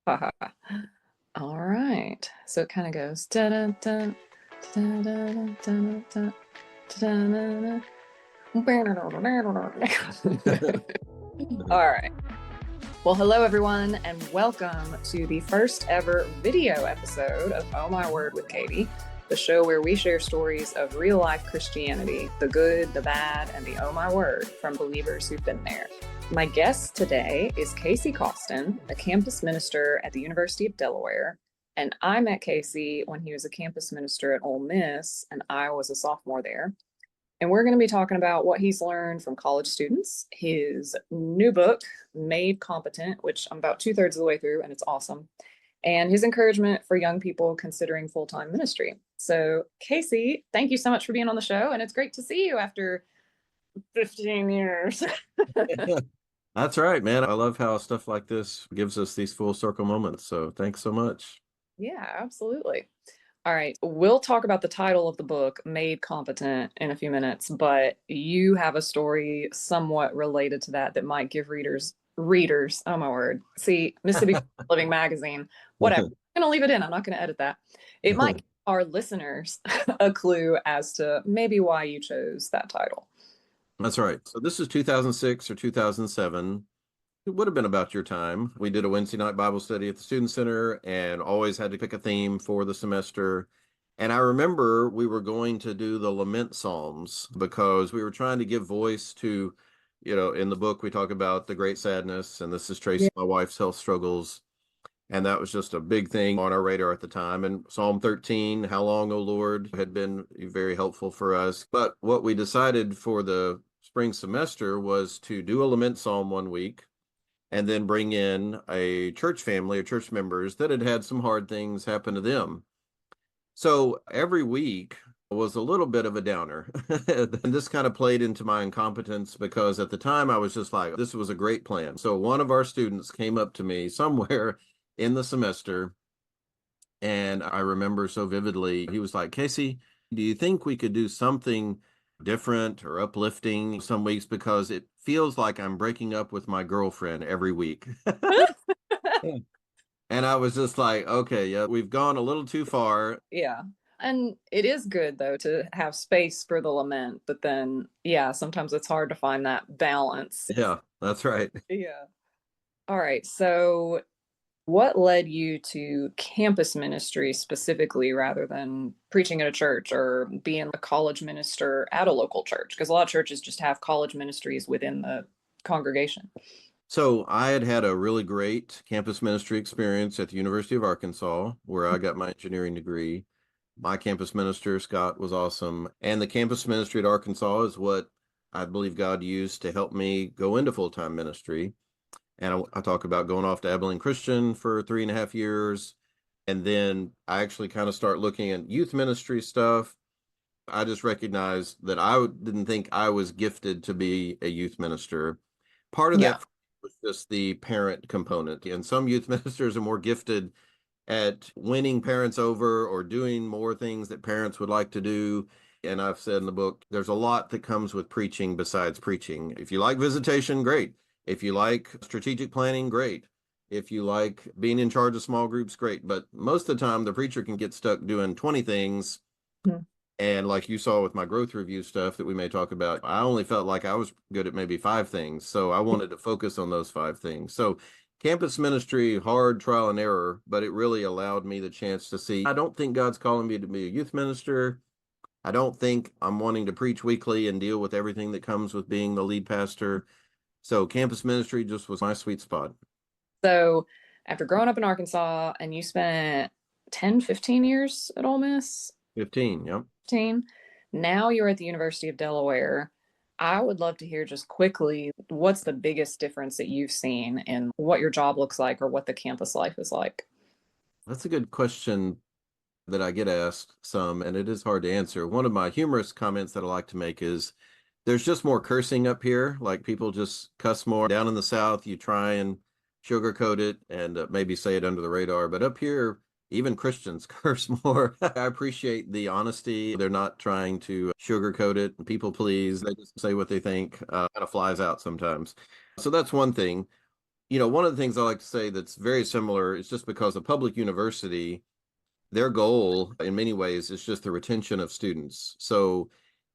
Haha. All right. So it kind of goes da da da da da da da da da. All right. Well, hello everyone, and welcome to the first ever video episode of Oh My Word with Katie, the show where we share stories of real life Christianity, the good, the bad, and the oh my word from believers who've been there. My guest today is Casey Coston, a campus minister at the University of Delaware. And I met Casey when he was a campus minister at Ole Miss, and I was a sophomore there. And we're going to be talking about what he's learned from college students, his new book, Made Competent, which I'm about 2/3 of the way through, and it's awesome, and his encouragement for young people considering full-time ministry. So, Casey, thank you so much for being on the show, and it's great to see you after 15 years. That's right, man. I love how stuff like this gives us these full circle moments. So thanks so much. Yeah, absolutely. All right, we'll talk about the title of the book, Made Competent, in a few minutes, but you have a story somewhat related to that that might give readers, oh my word. See, Mississippi Living Magazine, whatever. I'm going to leave it in. I'm not going to edit that. It might give our listeners a clue as to maybe why you chose that title. That's right. So this is 2006 or 2007. It would have been about your time. We did a Wednesday night Bible study at the Student Center and always had to pick a theme for the semester. And I remember we were going to do the lament psalms because we were trying to give voice to, in the book we talk about the great sadness, and this is Tracy, my wife's health struggles. And that was just a big thing on our radar at the time. And Psalm 13, How Long, O Lord, had been very helpful for us. But what we decided for the spring semester was to do a lament psalm one week and then bring in a church family or church members that had had some hard things happen to them. So every week was a little bit of a downer. And this kind of played into my incompetence because at the time I was just like, this was a great plan. So one of our students came up to me somewhere in the semester, and I remember so vividly, he was like, Casey, do you think we could do something different or uplifting some weeks, because it feels like I'm breaking up with my girlfriend every week? And I was just like, okay, yeah, we've gone a little too far. Yeah. And it is good though to have space for the lament, but then yeah, sometimes it's hard to find that balance. Yeah, that's right. Yeah. All right. So what led you to campus ministry specifically rather than preaching at a church or being a college minister at a local church? Because a lot of churches just have college ministries within the congregation. So I had had a really great campus ministry experience at the University of Arkansas, where I got my engineering degree. My campus minister, Scott, was awesome. And the campus ministry at Arkansas is what I believe God used to help me go into full-time ministry. And I talk about going off to Abilene Christian for 3.5 years. And then I actually kind of start looking at youth ministry stuff. I just recognized that I didn't think I was gifted to be a youth minister. Part of Yeah. that was just the parent component. And some youth ministers are more gifted at winning parents over or doing more things that parents would like to do. And I've said in the book, there's a lot that comes with preaching besides preaching. If you like visitation, great. If you like strategic planning, great. If you like being in charge of small groups, great. But most of the time, the preacher can get stuck doing 20 things. Mhm. And like you saw with my growth review stuff that we may talk about, I only felt like I was good at maybe 5 things. So I wanted to focus on those 5 things. So campus ministry, hard trial and error, but it really allowed me the chance to see, I don't think God's calling me to be a youth minister. I don't think I'm wanting to preach weekly and deal with everything that comes with being the lead pastor. So campus ministry just was my sweet spot. So after growing up in Arkansas and you spent 10, 15 years at Ole Miss, 15, yep. 15, now you're at the University of Delaware. I would love to hear just quickly what's the biggest difference that you've seen in what your job looks like or what the campus life is like. That's a good question that I get asked some, and it is hard to answer. One of my humorous comments that I like to make is there's just more cursing up here. Like people just cuss more. Down in the South, you try and sugarcoat it and maybe say it under the radar. But up here, even Christians curse more. I appreciate the honesty. They're not trying to sugarcoat it. People please. They just say what they think. Kind of flies out sometimes. So that's one thing. One of the things I like to say that's very similar is just because a public university, their goal in many ways is just the retention of students. So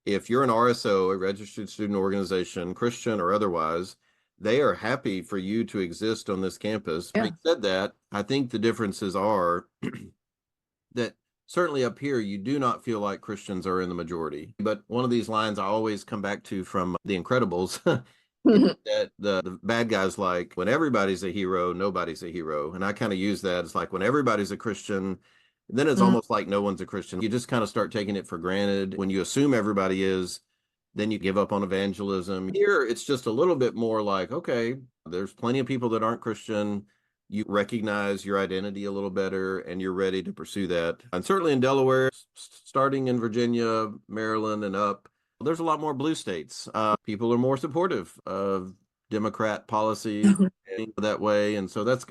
if you're an RSO, a registered student organization, Christian or otherwise, they are happy for you to exist on this campus. Yeah. Having said that, I think the differences are that certainly up here, you do not feel like Christians are in the majority. But one of these lines I always come back to from The Incredibles is that the bad guys like, when everybody's a hero, nobody's a hero. And I kind of use that as like when everybody's a Christian, then it's Mm, almost like no one's a Christian. You just kind of start taking it for granted. When you assume everybody is, then you give up on evangelism. Here, it's just a little bit more like, okay, there's plenty of people that aren't Christian. You recognize your identity a little better and you're ready to pursue that. And certainly in Delaware, starting in Virginia, Maryland, and up, there's a lot more blue states. People are more supportive of Democrat policies mhm. that way. And so that's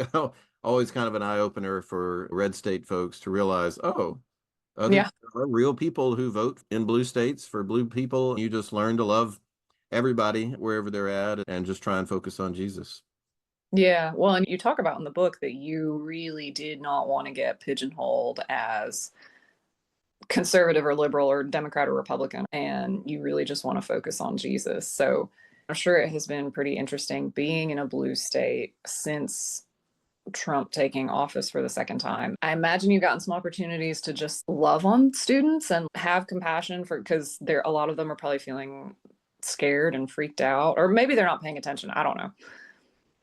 always kind of an eye opener for red state folks to realize, oh, other Yeah. are real people who vote in blue states for blue people. You just learn to love everybody wherever they're at and just try and focus on Jesus. Yeah. Well, and you talk about in the book that you really did not want to get pigeonholed as conservative or liberal or Democrat or Republican, and you really just want to focus on Jesus. So I'm sure it has been pretty interesting being in a blue state since Trump taking office for the second time. I imagine you've gotten some opportunities to just love on students and have compassion for, because there a lot of them are probably feeling scared and freaked out, or maybe they're not paying attention. I don't know.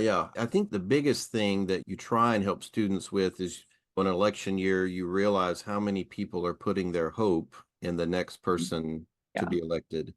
Yeah, I think the biggest thing that you try and help students with is when an election year, you realize how many people are putting their hope in the next person to Yeah. be elected.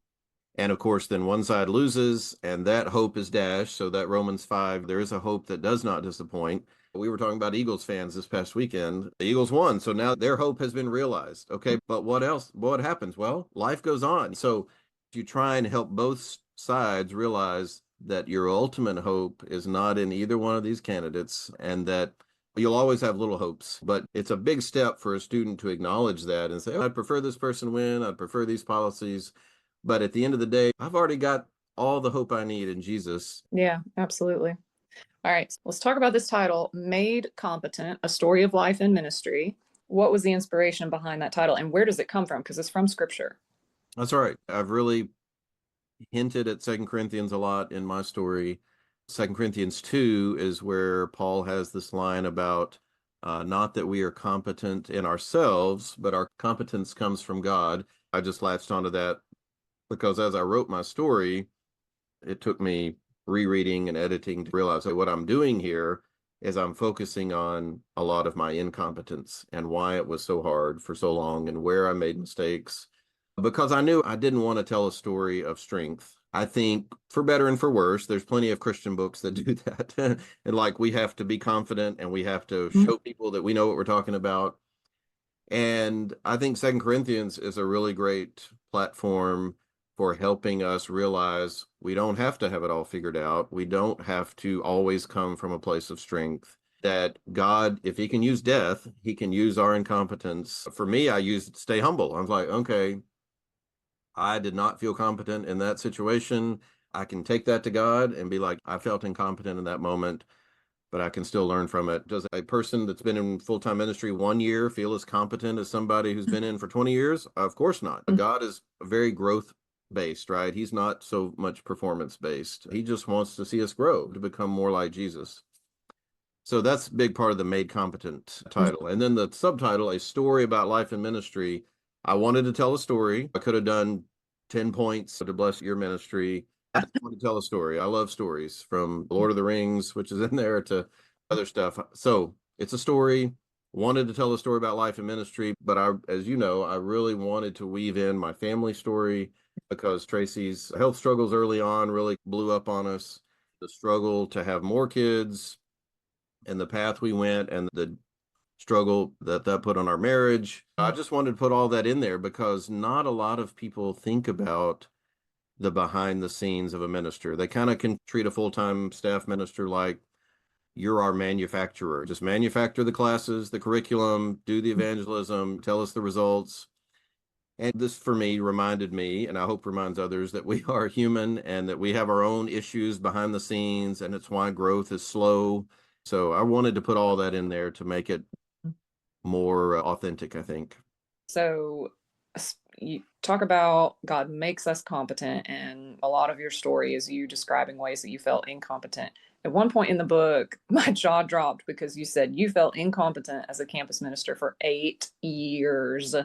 And of course, then one side loses and that hope is dashed. So that Romans 5, there is a hope that does not disappoint. We were talking about Eagles fans this past weekend. The Eagles won. So now their hope has been realized. Okay. But what else? What happens? Well, life goes on. So you try and help both sides realize that your ultimate hope is not in either one of these candidates and that you'll always have little hopes. But it's a big step for a student to acknowledge that and say, oh, I'd prefer this person win. I'd prefer these policies. But at the end of the day, I've already got all the hope I need in Jesus. Yeah, absolutely. All right, let's talk about this title, Made Competent, A Story of Life and Ministry. What was the inspiration behind that title and where does it come from? Because it's from scripture. That's all right. I've really hinted at Second Corinthians a lot in my story. Second Corinthians 2 is where Paul has this line about not that we are competent in ourselves, but our competence comes from God. I just latched onto that because as I wrote my story, it took me rereading and editing to realize that what I'm doing here is I'm focusing on a lot of my incompetence and why it was so hard for so long and where I made mistakes because I knew I didn't want to tell a story of strength. I think for better and for worse, there's plenty of Christian books that do that. And like we have to be confident and we have to Mhm. show people that we know what we're talking about. And I think Second Corinthians is a really great platform for helping us realize we don't have to have it all figured out. We don't have to always come from a place of strength. That God, if he can use death, he can use our incompetence. For me, I used stay humble. I was like, okay, I did not feel competent in that situation. I can take that to God and be like, I felt incompetent in that moment, but I can still learn from it. Does a person that's been in full time ministry 1 year feel as competent as somebody who's been in for 20 years? Of course not. God is very growth based, right? He's not so much performance based. He just wants to see us grow to become more like Jesus. So that's a big part of the Made Competent title. And then the subtitle, A Story About Life and Ministry. I wanted to tell a story. I could have done 10 points to bless your ministry. I just want to tell a story. I love stories from Lord of the Rings, which is in there, to other stuff. So it's a story. Wanted to tell a story about life and ministry, but as you know, I really wanted to weave in my family story because Tracy's health struggles early on really blew up on us. The struggle to have more kids, and the path we went and the struggle that put on our marriage. I just wanted to put all that in there because not a lot of people think about the behind the scenes of a minister. They kind of can treat a full-time staff minister like you're our manufacturer. Just manufacture the classes, the curriculum, do the evangelism, tell us the results. And this for me reminded me, and I hope reminds others, that we are human and that we have our own issues behind the scenes, and it's why growth is slow. So I wanted to put all that in there to make it more authentic, I think. So you talk about God makes us competent, and a lot of your story is you describing ways that you felt incompetent. At one point in the book, my jaw dropped because you said you felt incompetent as a campus minister for 8 years.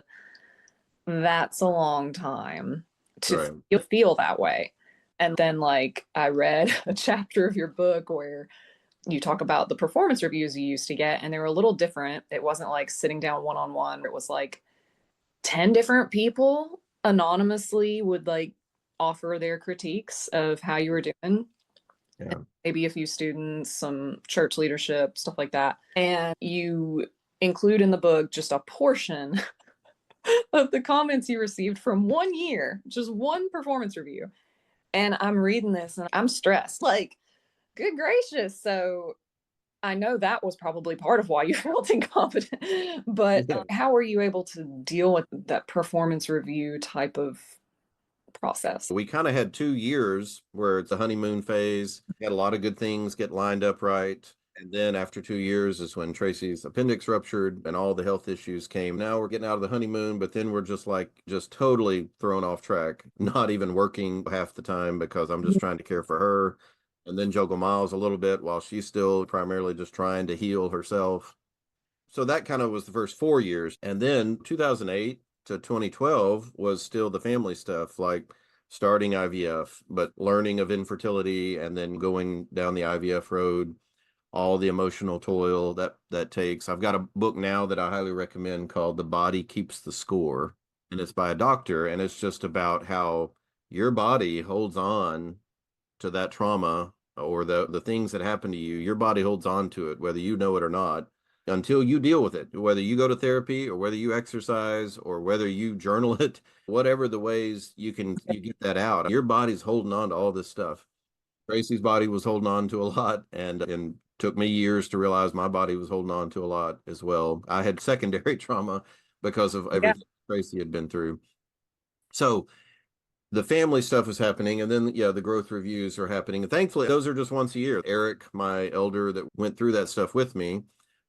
That's a long time to Right. feel that way. And then, like, I read a chapter of your book where you talk about the performance reviews you used to get, and they were a little different. It wasn't like sitting down one on one, it was like 10 different people anonymously would like offer their critiques of how you were doing. Yeah. Maybe a few students, some church leadership, stuff like that. And you include in the book just a portion of the comments you received from 1 year, just one performance review. And I'm reading this and I'm stressed. Like, good gracious. So I know that was probably part of why you felt incompetent, but Yeah. how were you able to deal with that performance review type of process? We kind of had 2 years where it's a honeymoon phase. We had a lot of good things get lined up right. And then after 2 years is when Tracy's appendix ruptured and all the health issues came. Now we're getting out of the honeymoon, but then we're just like, just totally thrown off track, not even working half the time because I'm just trying to care for her and then juggle Miles a little bit while she's still primarily just trying to heal herself. So that kind of was the first 4 years. And then 2008 to 2012 was still the family stuff, like starting IVF, but learning of infertility and then going down the IVF road, all the emotional toil that takes. I've got a book now that I highly recommend called The Body Keeps the Score, and it's by a doctor, and it's just about how your body holds on to that trauma or the things that happen to you. Your body holds on to it whether you know it or not until you deal with it, whether you go to therapy or whether you exercise or whether you journal it, whatever the ways you get that out. Your body's holding on to all this stuff. Tracy's body was holding on to a lot, and took me years to realize my body was holding on to a lot as well. I had secondary trauma because of Yeah. everything Tracy had been through. So the family stuff is happening, and then yeah, the growth reviews are happening, and thankfully those are just once a year. Eric, my elder that went through that stuff with me,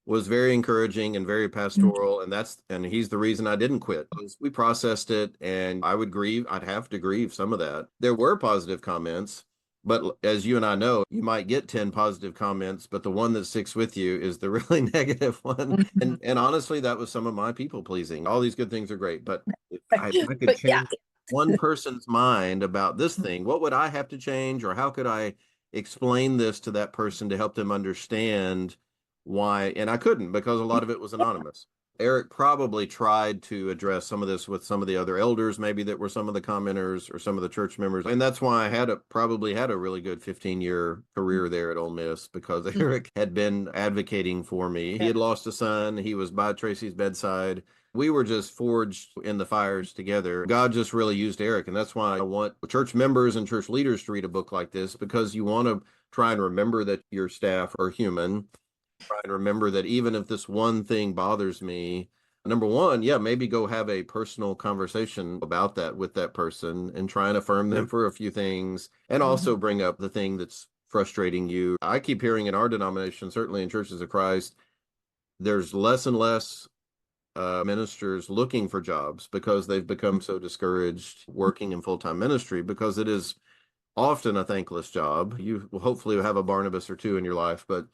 was very encouraging and very pastoral, and he's the reason I didn't quit. We processed it, and I'd have to grieve some of that. There were positive comments, but as you and I know, you might get 10 positive comments, but the one that sticks with you is the really negative one. Mhm. And honestly, that was some of my people pleasing. All these good things are great, but if I could But yeah. change one person's mind about this thing, what would I have to change, or how could I explain this to that person to help them understand why? And I couldn't, because a lot of it was anonymous. Eric probably tried to address some of this with some of the other elders, maybe that were some of the commenters or some of the church members. And that's why I probably had a really good 15-year career there at Ole Miss, because Eric had been advocating for me. He Yeah. had lost a son. He was by Tracy's bedside. We were just forged in the fires together. God just really used Eric. And that's why I want church members and church leaders to read a book like this, because you want to try and remember that your staff are human. Try and remember that even if this one thing bothers me, number one, yeah, maybe go have a personal conversation about that with that person and try and affirm them for a few things, and Mhm. also bring up the thing that's frustrating you. I keep hearing in our denomination, certainly in Churches of Christ, there's less and less ministers looking for jobs because they've become so discouraged working in full-time ministry, because it is often a thankless job. You will hopefully have a Barnabas or two in your life, but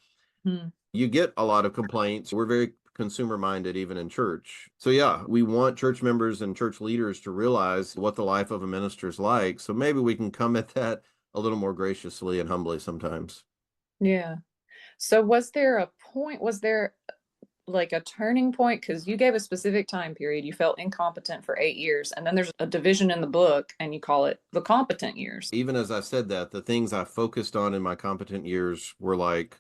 Mhm. you get a lot of complaints. We're very consumer minded, even in church. So, yeah, we want church members and church leaders to realize what the life of a minister is like. So maybe we can come at that a little more graciously and humbly sometimes. Yeah. So was there like a turning point? Because you gave a specific time period. You felt incompetent for 8 years. And then there's a division in the book and you call it the competent years. Even as I said that, the things I focused on in my competent years were like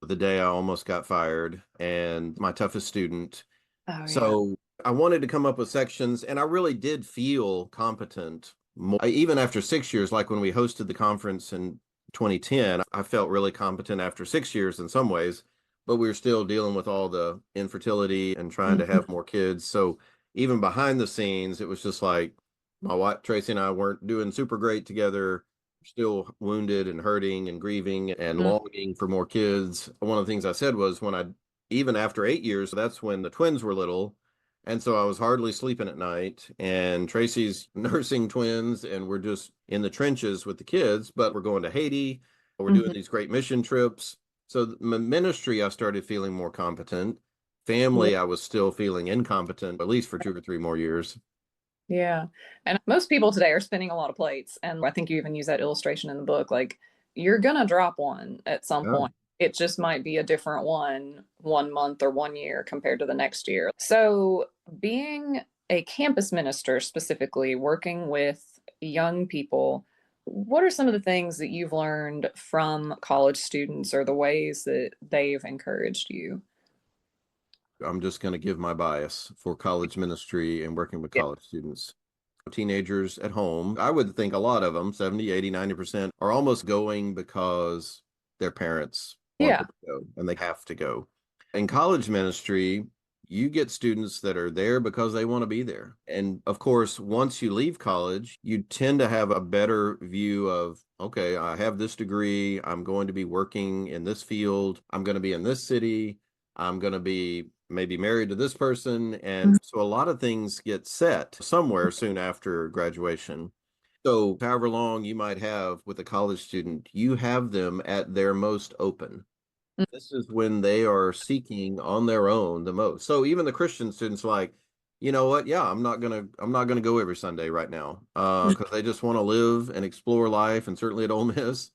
the day I almost got fired and my toughest student. Oh, yeah. So I wanted to come up with sections, and I really did feel competent more, even after 6 years. Like when we hosted the conference in 2010, I felt really competent after 6 years in some ways, but we were still dealing with all the infertility and trying to Mhm. have more kids. So even behind the scenes, it was just like my wife, Tracy, and I weren't doing super great together, still wounded and hurting and grieving and Mm. longing for more kids. One of the things I said was even after 8 years, that's when the twins were little. And so I was hardly sleeping at night. And Tracy's nursing twins, and we're just in the trenches with the kids, but we're going to Haiti. We're doing Mhm. these great mission trips. So the ministry, I started feeling more competent. Yeah. Family, I was still feeling incompetent, at least for 2 or 3 more years. Yeah. And most people today are spinning a lot of plates. And I think you even use that illustration in the book. Like, you're going to drop one at some Yeah. point. It just might be a different one month or 1 year compared to the next year. So, being a campus minister, specifically working with young people, what are some of the things that you've learned from college students or the ways that they've encouraged you? I'm just going to give my bias for college ministry and working with Yeah. college students. Teenagers at home, I would think a lot of them, 70, 80, 90%, are almost going because their parents want Yeah. them to go and they have to go. In college ministry, you get students that are there because they want to be there. And of course, once you leave college, you tend to have a better view of, okay, I have this degree. I'm going to be working in this field. I'm going to be in this city. I'm going to be maybe married to this person. And so a lot of things get set somewhere soon after graduation. So, however long you might have with a college student, you have them at their most open. This is when they are seeking on their own the most. So even the Christian students like, you know what? Yeah, I'm not gonna go every Sunday right now, because they just want to live and explore life. And certainly at Ole Miss,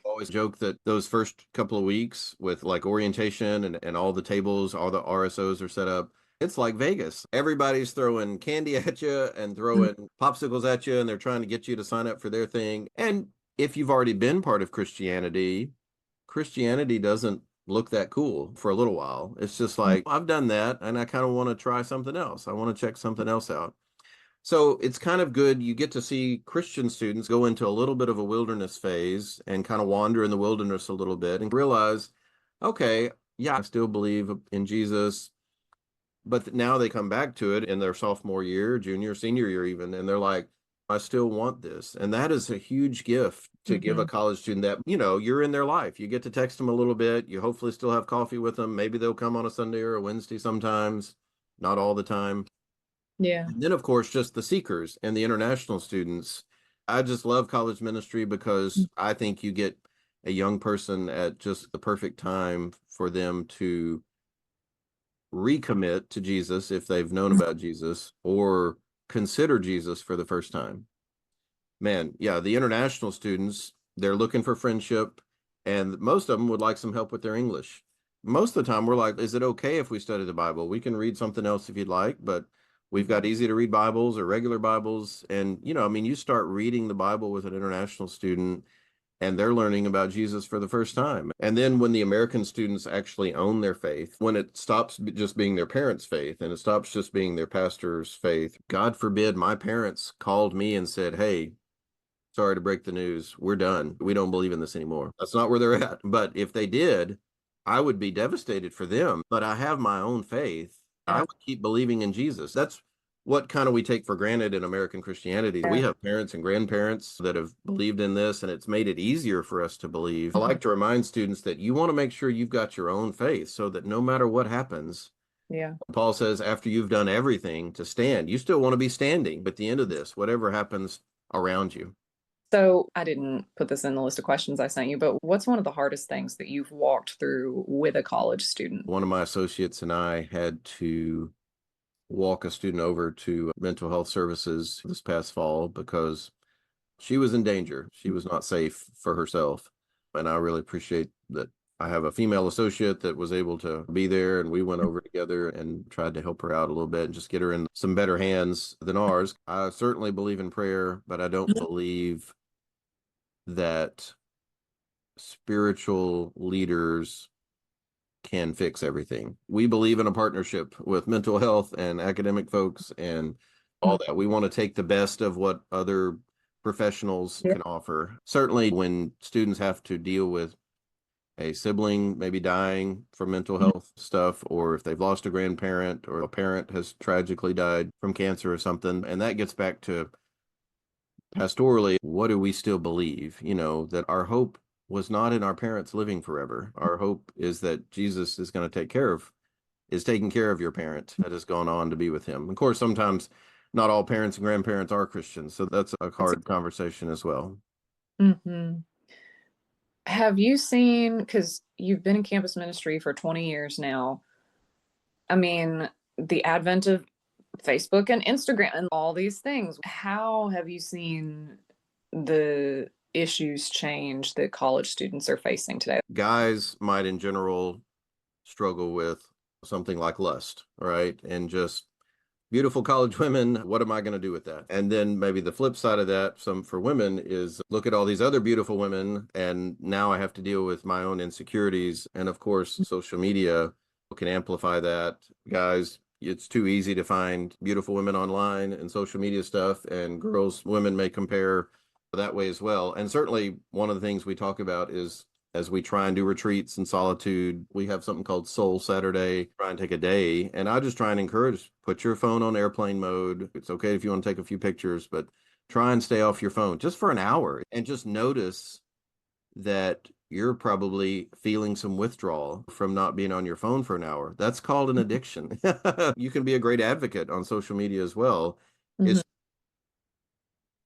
always joke that those first couple of weeks with like orientation and all the tables, all the RSOs are set up. It's like Vegas. Everybody's throwing candy at you and throwing popsicles at you, and they're trying to get you to sign up for their thing. And if you've already been part of Christianity, Christianity doesn't look that cool for a little while. It's just like, I've done that and I kind of want to try something else. I want to check something else out. So it's kind of good. You get to see Christian students go into a little bit of a wilderness phase and kind of wander in the wilderness a little bit and realize, okay, yeah, I still believe in Jesus. But now they come back to it in their sophomore year, junior, senior year, even, and they're like, I still want this. And that is a huge gift to give a Mhm. college student that, you're in their life. You get to text them a little bit. You hopefully still have coffee with them. Maybe they'll come on a Sunday or a Wednesday sometimes, not all the time. Yeah. And then, of course, just the seekers and the international students. I just love college ministry because I think you get a young person at just the perfect time for them to recommit to Jesus if they've known about Jesus or consider Jesus for the first time. Man, yeah, the international students, they're looking for friendship, and most of them would like some help with their English. Most of the time, we're like, is it okay if we study the Bible? We can read something else if you'd like, but we've got easy to read Bibles or regular Bibles. And, I mean, you start reading the Bible with an international student, and they're learning about Jesus for the first time. And then when the American students actually own their faith, when it stops just being their parents' faith and it stops just being their pastor's faith, God forbid my parents called me and said, hey, sorry to break the news, we're done. We don't believe in this anymore. That's not where they're at. But if they did, I would be devastated for them. But I have my own faith. I Yeah. would keep believing in Jesus. That's what kind of we take for granted in American Christianity. We Yeah. have parents and grandparents that have believed in this, and it's made it easier for us to believe. I like to remind students that you want to make sure you've got your own faith so that no matter what happens, Yeah. Paul says, after you've done everything to stand, you still want to be standing. But the end of this, whatever happens around you. So I didn't put this in the list of questions I sent you, but what's one of the hardest things that you've walked through with a college student? One of my associates and I had to walk a student over to mental health services this past fall because she was in danger. She was not safe for herself. And I really appreciate that I have a female associate that was able to be there, and we went over together and tried to help her out a little bit and just get her in some better hands than ours. I certainly believe in prayer, but I don't believe that spiritual leaders can fix everything. We believe in a partnership with mental health and academic folks and all that. We want to take the best of what other professionals Yeah. can offer. Certainly, when students have to deal with a sibling maybe dying from mental health stuff, or if they've lost a grandparent or a parent has tragically died from cancer or something. And that gets back to pastorally, what do we still believe? That our hope was not in our parents living forever. Our hope is that Jesus is going to is taking care of your parent that has gone on to be with him. Of course, sometimes not all parents and grandparents are Christians, so that's a hard conversation as well. Mm-hmm. Have you seen, because you've been in campus ministry for 20 years now, I mean, the advent of Facebook and Instagram and all these things, how have you seen the issues change that college students are facing today? Guys might in general struggle with something like lust, right? And just beautiful college women, what am I going to do with that? And then maybe the flip side of that, some for women, is look at all these other beautiful women, and now I have to deal with my own insecurities. And of course, social media can amplify that. Guys, it's too easy to find beautiful women online and social media stuff, and women may compare that way as well. And certainly one of the things we talk about is, as we try and do retreats in solitude, we have something called Soul Saturday, try and take a day. And I just try and encourage, put your phone on airplane mode. It's okay if you want to take a few pictures, but try and stay off your phone just for an hour and just notice that you're probably feeling some withdrawal from not being on your phone for an hour. That's called an addiction. You can be a great advocate on social media as well. Mm-hmm. It's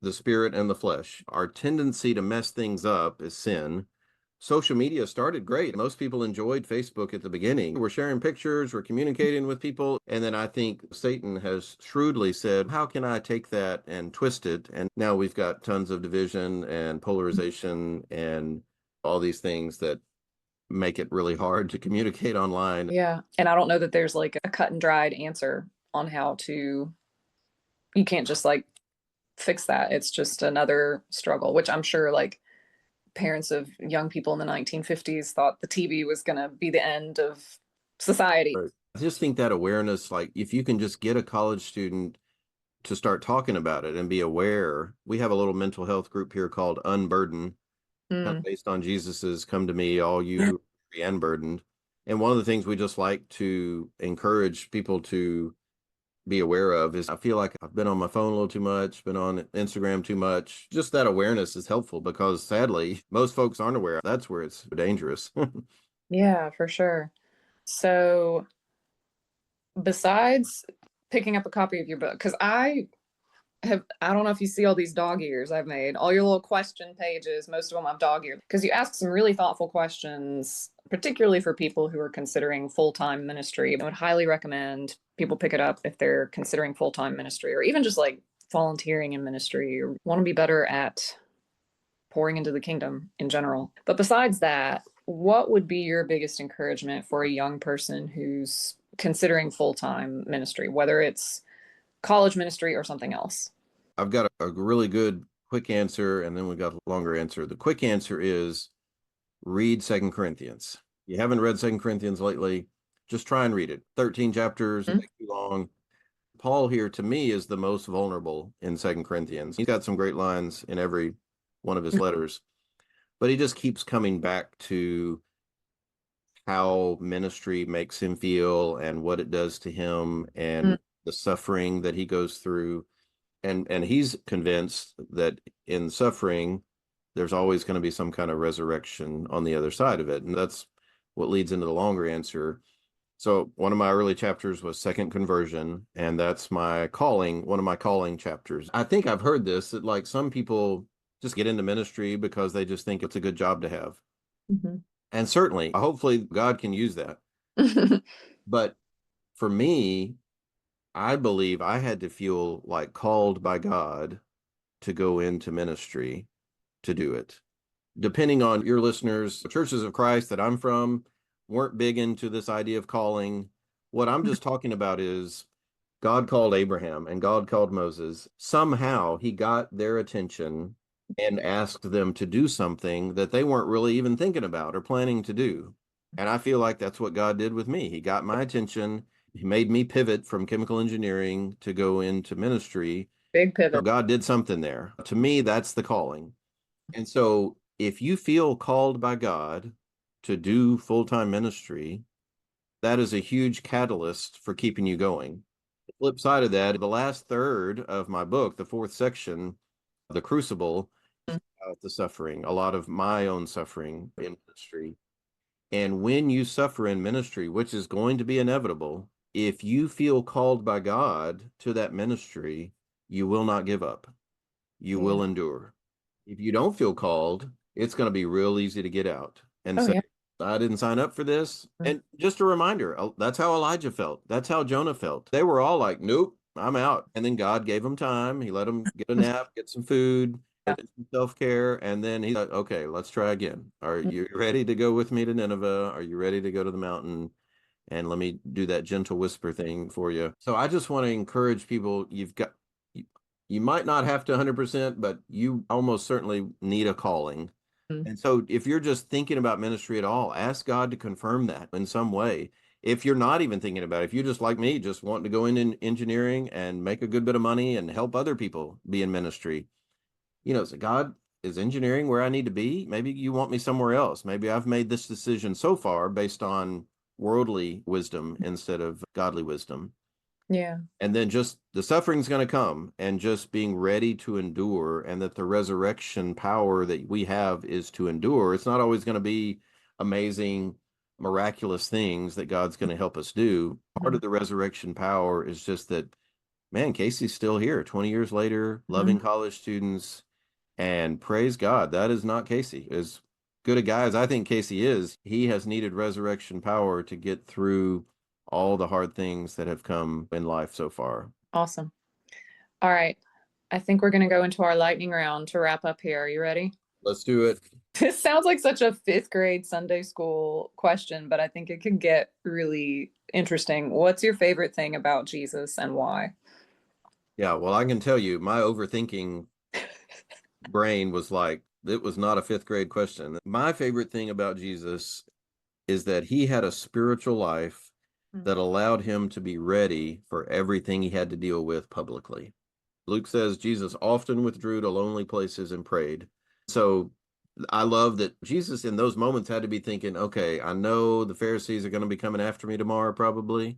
the spirit and the flesh. Our tendency to mess things up is sin. Social media started great. Most people enjoyed Facebook at the beginning. We're sharing pictures, we're communicating with people. And then I think Satan has shrewdly said, how can I take that and twist it? And now we've got tons of division and polarization and all these things that make it really hard to communicate online. Yeah. And I don't know that there's like a cut and dried answer on how to, you can't just like fix that. It's just another struggle, which I'm sure like parents of young people in the 1950s thought the TV was going to be the end of society. Right. I just think that awareness, like if you can just get a college student to start talking about it and be aware. We have a little mental health group here called Unburden, based on Jesus's "Come to me, all you weary and burdened." And one of the things we just like to encourage people to be aware of is, I feel like I've been on my phone a little too much, been on Instagram too much. Just that awareness is helpful, because sadly, most folks aren't aware. That's where it's dangerous. Yeah, for sure. So besides picking up a copy of your book, because I don't know if you see all these dog ears I've made, all your little question pages, most of them I've dog eared, because you ask some really thoughtful questions, particularly for people who are considering full-time ministry. I would highly recommend people pick it up if they're considering full-time ministry, or even just like volunteering in ministry, or want to be better at pouring into the kingdom in general. But besides that, what would be your biggest encouragement for a young person who's considering full-time ministry, whether it's college ministry or something else? I've got a really good quick answer, and then we've got a longer answer. The quick answer is read 2 Corinthians. If you haven't read 2 Corinthians lately, just try and read it. 13 chapters, mm-hmm. Take too long. Paul here, to me, is the most vulnerable in 2 Corinthians. He's got some great lines in every one of his letters, but he just keeps coming back to how ministry makes him feel and what it does to him, and the suffering that he goes through. And he's convinced that in suffering, there's always going to be some kind of resurrection on the other side of it. And that's what leads into the longer answer. So one of my early chapters was Second Conversion, and that's my calling, one of my calling chapters. I think I've heard this, that like some people just get into ministry because they just think it's a good job to have. Mm-hmm. And certainly, hopefully God can use that. But for me, I believe I had to feel like called by God to go into ministry to do it. Depending on your listeners, churches of Christ that I'm from weren't big into this idea of calling. What I'm just talking about is God called Abraham and God called Moses. Somehow he got their attention and asked them to do something that they weren't really even thinking about or planning to do. And I feel like that's what God did with me. He got my attention. He made me pivot from chemical engineering to go into ministry. Big pivot. So God did something there. To me, that's the calling. And so if you feel called by God to do full-time ministry, that is a huge catalyst for keeping you going. The flip side of that, the last third of my book, the fourth section, The Crucible, is about the suffering, a lot of my own suffering in ministry. And when you suffer in ministry, which is going to be inevitable, if you feel called by God to that ministry, you will not give up. You will endure. If you don't feel called, it's going to be real easy to get out and say, I didn't sign up for this. And just a reminder, that's how Elijah felt. That's how Jonah felt. They were all like, nope, I'm out. And then God gave them time. He let them get a nap, get some food, get some self-care. And then he thought, okay, let's try again. Are you ready to go with me to Nineveh? Are you ready to go to the mountain? And let me do that gentle whisper thing for you. So I just want to encourage people, you might not have to 100%, but you almost certainly need a calling. And so if you're just thinking about ministry at all, ask God to confirm that in some way. If you're not even thinking about it, if you're just like me, just wanting to go in engineering and make a good bit of money and help other people be in ministry, so God, is engineering where I need to be? Maybe you want me somewhere else. Maybe I've made this decision so far based on worldly wisdom instead of godly wisdom. Yeah. And then just the suffering's going to come, and just being ready to endure, and that the resurrection power that we have is to endure. It's not always going to be amazing, miraculous things that God's going to help us do. Part of the resurrection power is just that, man, Casey's still here 20 years later, loving college students, and praise God, that is not Casey. As good a guy as I think Casey is, he has needed resurrection power to get through all the hard things that have come in life so far. Awesome. All right. I think we're going to go into our lightning round to wrap up here. Are you ready? Let's do it. This sounds like such a fifth grade Sunday school question, but I think it could get really interesting. What's your favorite thing about Jesus and why? Yeah, well, I can tell you, my overthinking brain was like, it was not a fifth grade question. My favorite thing about Jesus is that he had a spiritual life that allowed him to be ready for everything he had to deal with publicly. Luke says Jesus often withdrew to lonely places and prayed. So I love that Jesus in those moments had to be thinking, okay, I know the Pharisees are going to be coming after me tomorrow, probably.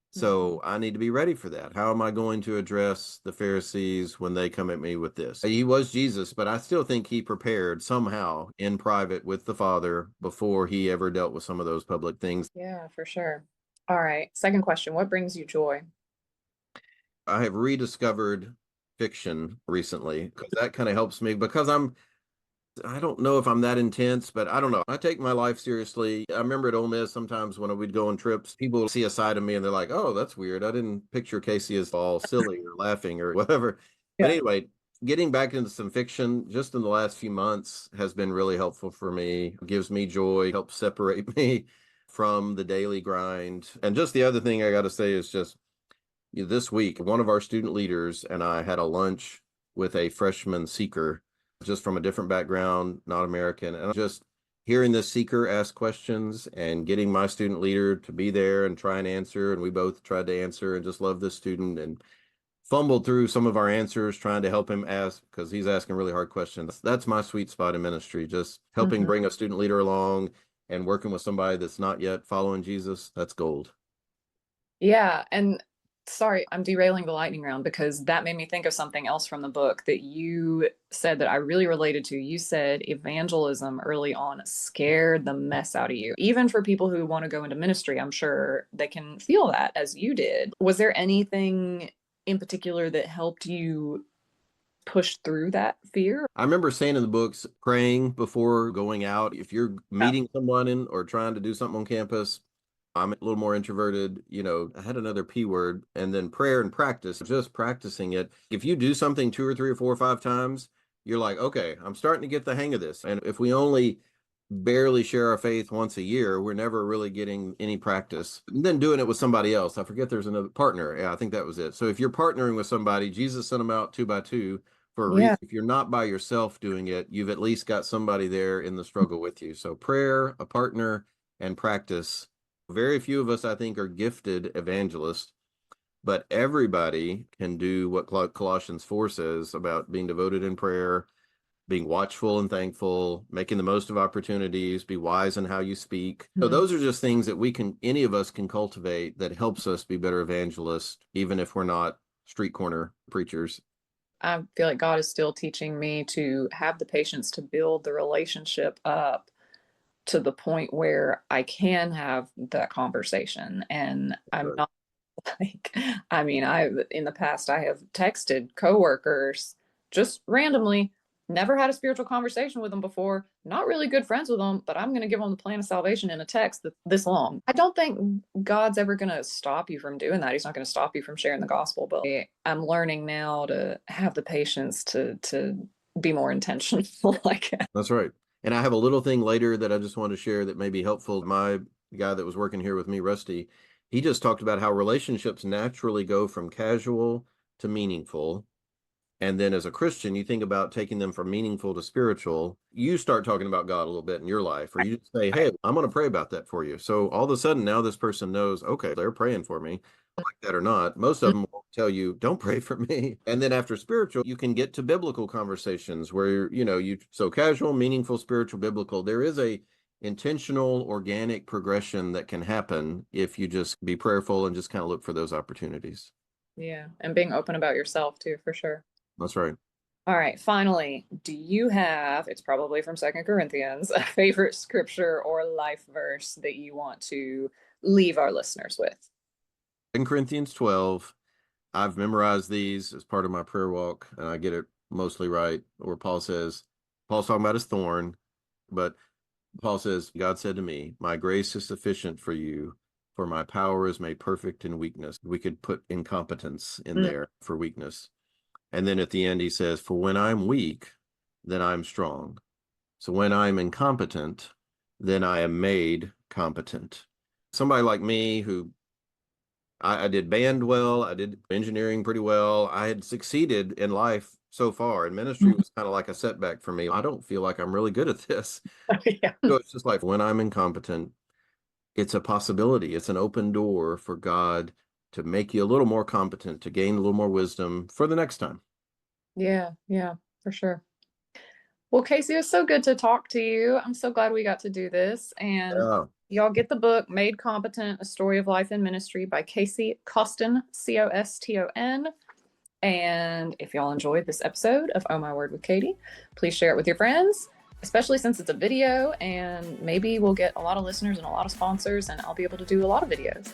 So I need to be ready for that. How am I going to address the Pharisees when they come at me with this? He was Jesus, but I still think he prepared somehow in private with the Father before he ever dealt with some of those public things. Yeah, for sure. All right. Second question. What brings you joy? I have rediscovered fiction recently because that kind of helps me, because I don't know if I'm that intense, but I don't know. I take my life seriously. I remember at Ole Miss, sometimes when we'd go on trips, people see a side of me and they're like, oh, that's weird. I didn't picture Casey as all silly or laughing or whatever. But anyway, getting back into some fiction just in the last few months has been really helpful for me. It gives me joy, helps separate me from the daily grind. And just the other thing I got to say is just, this week, one of our student leaders and I had a lunch with a freshman seeker, just from a different background, not American. And just hearing this seeker ask questions and getting my student leader to be there and try and answer. And we both tried to answer and just love this student and fumbled through some of our answers, trying to help him ask, because he's asking really hard questions. That's my sweet spot in ministry, just helping bring a student leader along and working with somebody that's not yet following Jesus. That's gold. Yeah. And sorry, I'm derailing the lightning round because that made me think of something else from the book that you said that I really related to. You said evangelism early on scared the mess out of you. Even for people who want to go into ministry, I'm sure they can feel that as you did. Was there anything in particular that helped you push through that fear? I remember saying in the books, praying before going out. If you're meeting someone or trying to do something on campus, I'm a little more introverted. I had another P word, and then prayer and practice, just practicing it. If you do something 2 or 3 or 4 or 5 times, you're like, okay, I'm starting to get the hang of this. And if we only barely share our faith once a year, we're never really getting any practice. And then doing it with somebody else. I forget, there's another partner. Yeah, I think that was it. So if you're partnering with somebody, Jesus sent them out 2 by 2 for a reason. If you're not by yourself doing it, you've at least got somebody there in the struggle with you. So prayer, a partner, and practice. Very few of us, I think, are gifted evangelists, but everybody can do what Colossians 4 says about being devoted in prayer, being watchful and thankful, making the most of opportunities, be wise in how you speak. So those are just things that any of us can cultivate that helps us be better evangelists, even if we're not street corner preachers. I feel like God is still teaching me to have the patience to build the relationship up to the point where I can have that conversation. And I'm not like, I mean, in the past, I have texted coworkers just randomly, never had a spiritual conversation with them before, not really good friends with them, but I'm going to give them the plan of salvation in a text this long. I don't think God's ever going to stop you from doing that. He's not going to stop you from sharing the gospel, but I'm learning now to have the patience to be more intentional. Like, That's right. And I have a little thing later that I just want to share that may be helpful. My guy that was working here with me, Rusty, he just talked about how relationships naturally go from casual to meaningful. And then as a Christian, you think about taking them from meaningful to spiritual. You start talking about God a little bit in your life, or you just say, hey, I'm going to pray about that for you. So all of a sudden now this person knows, okay, they're praying for me, like that or not. Most of them will tell you, don't pray for me. And then after spiritual, you can get to biblical conversations where, so casual, meaningful, spiritual, biblical, there is a intentional, organic progression that can happen if you just be prayerful and just kind of look for those opportunities. yeah. And being open about yourself too, for sure. That's right. All right. Finally, do you have, it's probably from 2 Corinthians, a favorite scripture or life verse that you want to leave our listeners with? 2 Corinthians 12. I've memorized these as part of my prayer walk, and I get it mostly right. Where Paul's talking about his thorn, but Paul says, God said to me, my grace is sufficient for you, for my power is made perfect in weakness. We could put incompetence in there for weakness. And then at the end, he says, for when I'm weak, then I'm strong. So when I'm incompetent, then I am made competent. Somebody like me who I did band well, I did engineering pretty well. I had succeeded in life so far, and ministry was kind of like a setback for me. I don't feel like I'm really good at this. Yeah. So it's just like when I'm incompetent, it's a possibility. It's an open door for God to make you a little more competent, to gain a little more wisdom for the next time. Yeah, for sure. Well, Casey, it was so good to talk to you. I'm so glad we got to do this. And y'all get the book, Made Competent, A Story of Life and Ministry by Casey Coston, Coston. And if y'all enjoyed this episode of Oh My Word with Katie, please share it with your friends, especially since it's a video, and maybe we'll get a lot of listeners and a lot of sponsors, and I'll be able to do a lot of videos.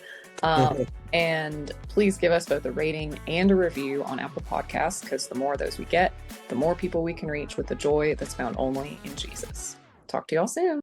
And please give us both a rating and a review on Apple Podcasts, because the more of those we get, the more people we can reach with the joy that's found only in Jesus. Talk to y'all soon.